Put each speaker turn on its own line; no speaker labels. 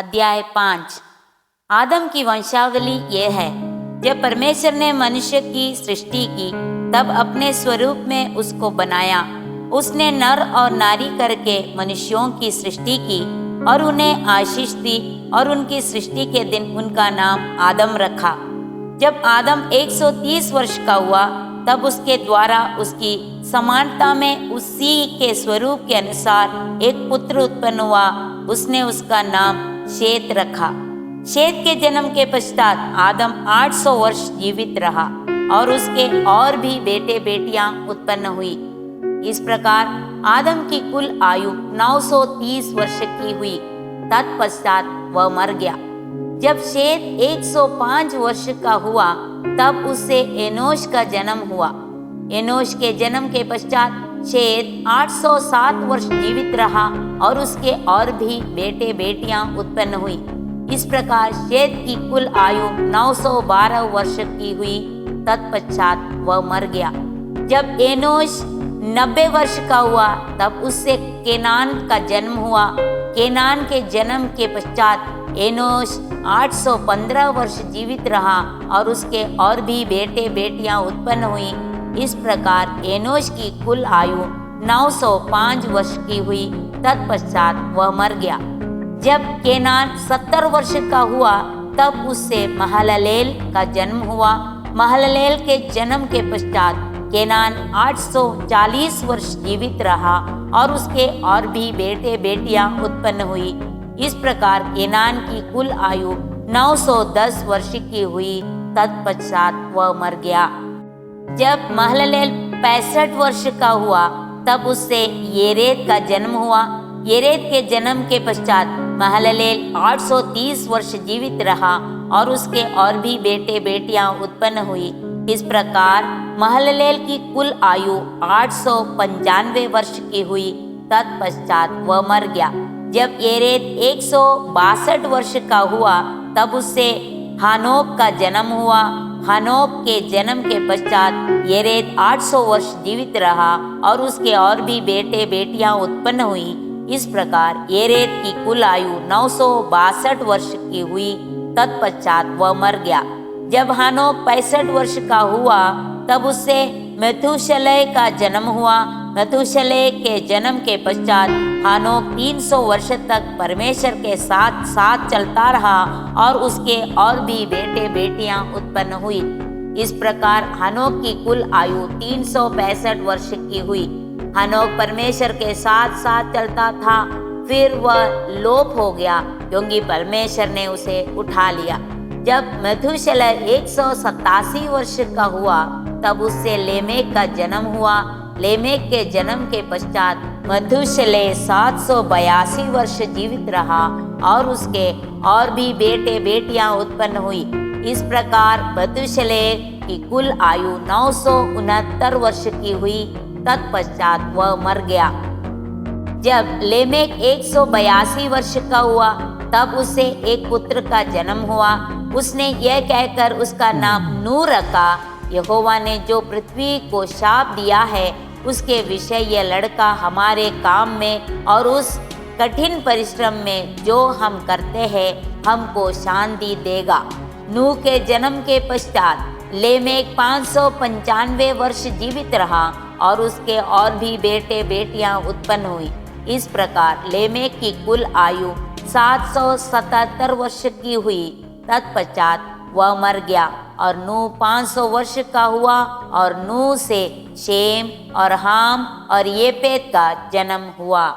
अध्याय 5। आदम की वंशावली ये है। जब परमेश्वर ने मनुष्य की सृष्टि की तब अपने स्वरूप में उसको बनाया। उसने नर और नारी करके मनुष्यों की सृष्टि की और उन्हें आशीष दी और उनकी सृष्टि के दिन उनका नाम आदम रखा। जब आदम 130 वर्ष का हुआ तब उसके द्वारा उसकी समानता में उसी के स्वरूप के अनुसार एक पुत्र उत्पन्न हुआ। उसने उसका नाम शेत रखा। शेत के जन्म के पश्चात आदम 800 वर्ष जीवित रहा और उसके और भी बेटे बेटियां उत्पन्न हुई। इस प्रकार आदम की कुल आयु 930 वर्ष की हुई। तत्पश्चात वह मर गया। जब शेत 105 वर्ष का हुआ तब उससे एनोश का जन्म हुआ। एनोश के जन्म के पश्चात शेत 807 वर्ष जीवित रहा और उसके और भी बेटे बेटियां उत्पन्न हुई। इस प्रकार शेत की कुल आयु 912 वर्ष की हुई। तत्पश्चात वह मर गया। जब एनोश 90 वर्ष का हुआ तब उससे केनान का जन्म हुआ। केनान के जन्म के पश्चात एनोश 815 वर्ष जीवित रहा और उसके और भी बेटे बेटियां उत्पन्न हुई। इस प्रकार एनोश की कुल आयु 905 वर्ष की हुई। तत्पश्चात वह मर गया। जब केनान 70 वर्ष का हुआ तब उससे महललेल का जन्म हुआ। महललेल के जन्म के पश्चात केनान 840 वर्ष जीवित रहा और उसके और भी बेटे बेटियां उत्पन्न हुई। इस प्रकार केनान की कुल आयु 910 वर्ष की हुई। तत्पश्चात वह मर गया। जब महललेल 65 वर्ष का हुआ तब उससे येरेद का जन्म हुआ। येरेद के जन्म के पश्चात महललेल 830 वर्ष जीवित रहा और उसके और भी बेटे बेटियां उत्पन्न हुई। इस प्रकार महललेल की कुल आयु 895 वर्ष की हुई। तत्पश्चात वह मर गया। जब येरेद 162 वर्ष का हुआ तब उससे हानोक का जन्म हुआ। हानोक के जन्म के पश्चात येरेद 800 वर्ष जीवित रहा और उसके और भी बेटे बेटियां उत्पन्न हुई। इस प्रकार येरेद की कुल आयु 962 वर्ष की हुई। तत्पश्चात वह मर गया। जब हानोक 65 वर्ष का हुआ तब उससे मेथूशलह का जन्म हुआ। मेथूशलह के जन्म के पश्चात हानोक 300 वर्ष तक परमेश्वर के साथ साथ चलता रहा और उसके और भी बेटे बेटियां उत्पन्न हुई। इस प्रकार हानोक की कुल आयु 365 वर्ष की हुई। हानोक परमेश्वर के साथ साथ चलता था, फिर वह लोप हो गया क्योंकि परमेश्वर ने उसे उठा लिया। जब मेथूशलह 187 वर्ष का हुआ तब उससे लेमेक का जन्म हुआ। लेमेक के जन्म के पश्चात मेथूशलह 782 वर्ष जीवित रहा और उसके और भी बेटे बेटियां उत्पन्न हुई। इस प्रकार मेथूशलह की कुल आयु 969 वर्ष की हुई। तत्पश्चात वह मर गया। जब लेमेक 182 वर्ष का हुआ तब उससे एक पुत्र का जन्म हुआ। उसने यह कहकर उसका नाम नूह रखा, यहोवा ने जो पृथ्वी को शाप दिया है उसके विषय यह लड़का हमारे काम में और उस कठिन परिश्रम में जो हम करते हैं हमको शांति देगा। नूह के जन्म के पश्चात लेमेक 595 वर्ष जीवित रहा और उसके और भी बेटे बेटियां उत्पन्न हुई। इस प्रकार लेमेक की कुल आयु 777 वर्ष की हुई। तत्पश्चात वह मर गया और नूह 500 वर्ष का हुआ और नूह से शेम और हाम और येपेत का जन्म हुआ।